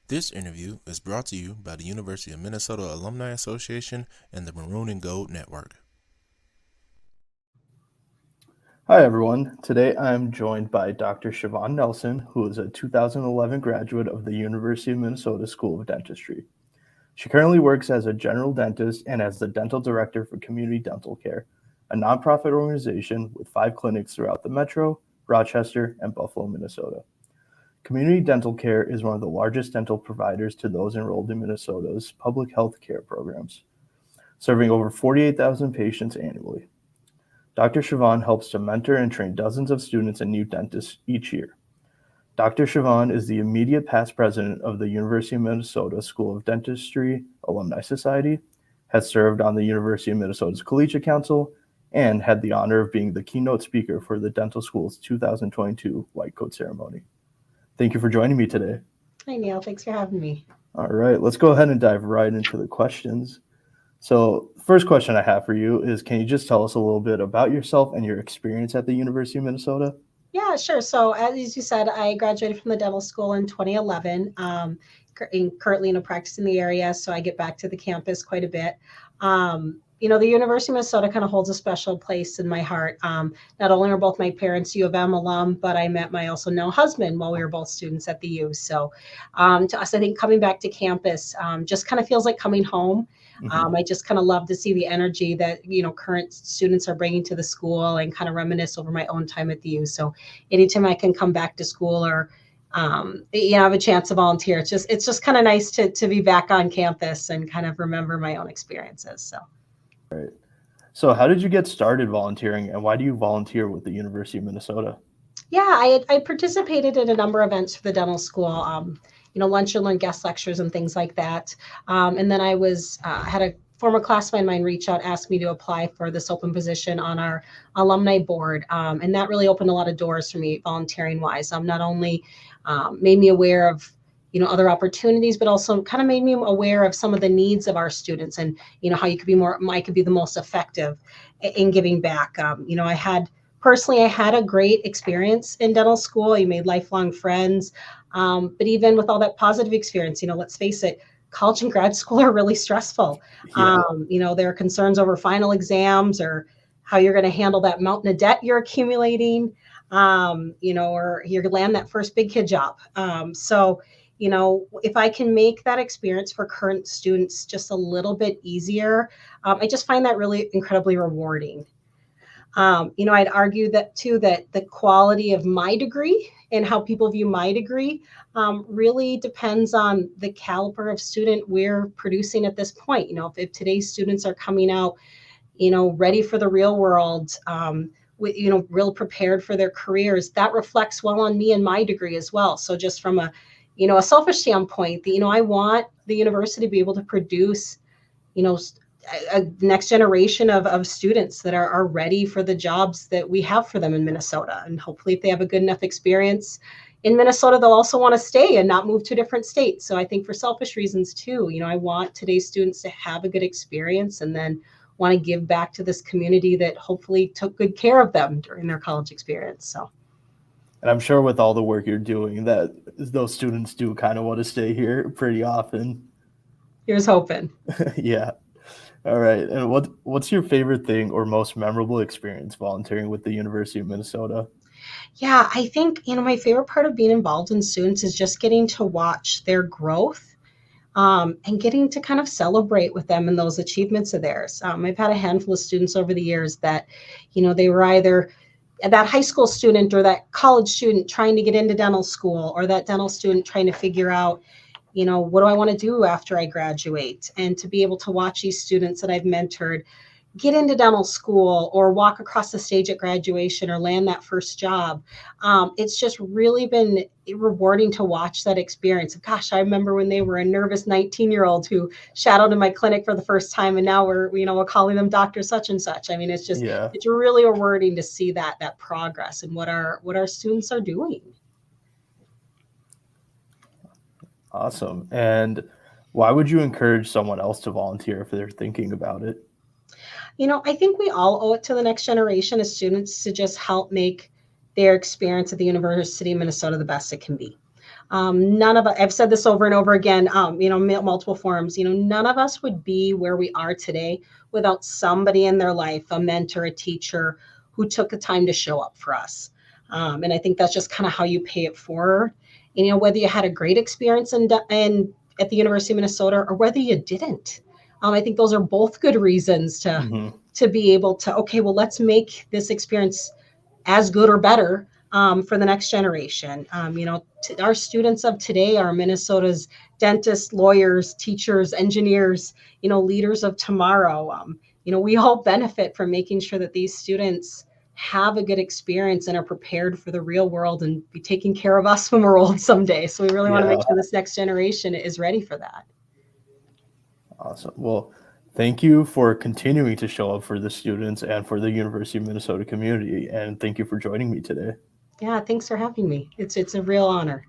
This interview is brought to you by the University of Minnesota Alumni Association and the Maroon and Gold Network. Hi, everyone. Today I'm joined by Dr. Shivan Nelson, who is a 2011 graduate of the University of Minnesota School of Dentistry. She currently works as a general dentist and as the dental director for Community Dental Care, a nonprofit organization with 5 clinics throughout the Metro, Rochester, and Buffalo, Minnesota. Community Dental Care is one of the largest dental providers to those enrolled in Minnesota's public health care programs, serving over 48,000 patients annually. Dr. Shivan helps to mentor and train dozens of students and new dentists each year. Dr. Shivan is the immediate past president of the University of Minnesota School of Dentistry Alumni Society, has served on the University of Minnesota's Collegiate Council, and had the honor of being the keynote speaker for the dental school's 2022 White Coat Ceremony. Thank you for joining me today. Hi, Neil. Thanks for having me. All right, let's go ahead and dive right into the questions. So, first question I have for you is, can you just tell us a little bit about yourself and your experience at the University of Minnesota? Yeah, sure. So, as you said, I graduated from the dental school in 2011. Currently, practice in the area, so I get back to the campus quite a bit. The University of Minnesota kind of holds a special place in my heart. Not only are both my parents U of M alum, but I met my also now husband while we were both students at the U. So to us, I think coming back to campus just kind of feels like coming home. I just kind of love to see the energy that, current students are bringing to the school and kind of reminisce over my own time at the U. So anytime I can come back to school or have a chance to volunteer, it's just kind of nice to be back on campus and kind of remember my own experiences. So. Right. So how did you get started volunteering, and why do you volunteer with the University of Minnesota? Yeah, I participated in a number of events for the dental school, lunch and learn guest lectures and things like that. And then I had a former classmate of mine reach out, ask me to apply for this open position on our alumni board. And that really opened a lot of doors for me volunteering wise. Not only made me aware of other opportunities, but also kind of made me aware of some of the needs of our students and, how I could be the most effective in giving back. I had a great experience in dental school. I made lifelong friends. But even with all that positive experience, let's face it, college and grad school are really stressful. Yeah. There are concerns over final exams or how you're going to handle that mountain of debt you're accumulating, or you're going to land that first big kid job. If I can make that experience for current students just a little bit easier, I just find that really incredibly rewarding. I'd argue that too, that the quality of my degree and how people view my degree really depends on the caliber of student we're producing at this point. If today's students are coming out, ready for the real world, real prepared for their careers, that reflects well on me and my degree as well. So just from a selfish standpoint, I want the university to be able to produce, a next generation of students that are ready for the jobs that we have for them in Minnesota. And hopefully if they have a good enough experience in Minnesota, they'll also want to stay and not move to a different state. So I think for selfish reasons too, I want today's students to have a good experience and then want to give back to this community that hopefully took good care of them during their college experience. So. And I'm sure with all the work you're doing that those students do kind of want to stay here pretty often. Here's hoping. Yeah. All right. And what's your favorite thing or most memorable experience volunteering with the University of Minnesota? Yeah, I think, my favorite part of being involved in students is just getting to watch their growth and getting to kind of celebrate with them and those achievements of theirs. I've had a handful of students over the years that, they were either that high school student or that college student trying to get into dental school, or that dental student trying to figure out, what do I want to do after I graduate? And to be able to watch these students that I've mentored get into dental school or walk across the stage at graduation or land that first job. It's just really been rewarding to watch that experience. Gosh, I remember when they were a nervous 19-year-old who shadowed in my clinic for the first time, and now we're calling them Dr. Such and Such. I mean, it's really rewarding to see that progress and what our students are doing. Awesome. And why would you encourage someone else to volunteer if they're thinking about it? I think we all owe it to the next generation of students to just help make their experience at the University of Minnesota the best it can be. None of us, I've said this over and over again, multiple forums, none of us would be where we are today without somebody in their life, a mentor, a teacher who took the time to show up for us. And I think that's just kind of how you pay it forward. And, whether you had a great experience at the University of Minnesota or whether you didn't, I think those are both good reasons to be able to, okay, well, let's make this experience as good or better for the next generation. Our students of today are Minnesota's dentists, lawyers, teachers, engineers, leaders of tomorrow. We all benefit from making sure that these students have a good experience and are prepared for the real world and be taking care of us when we're old someday. So we really want to make sure this next generation is ready for that. Awesome. Well, thank you for continuing to show up for the students and for the University of Minnesota community. And thank you for joining me today. Yeah, thanks for having me. It's a real honor.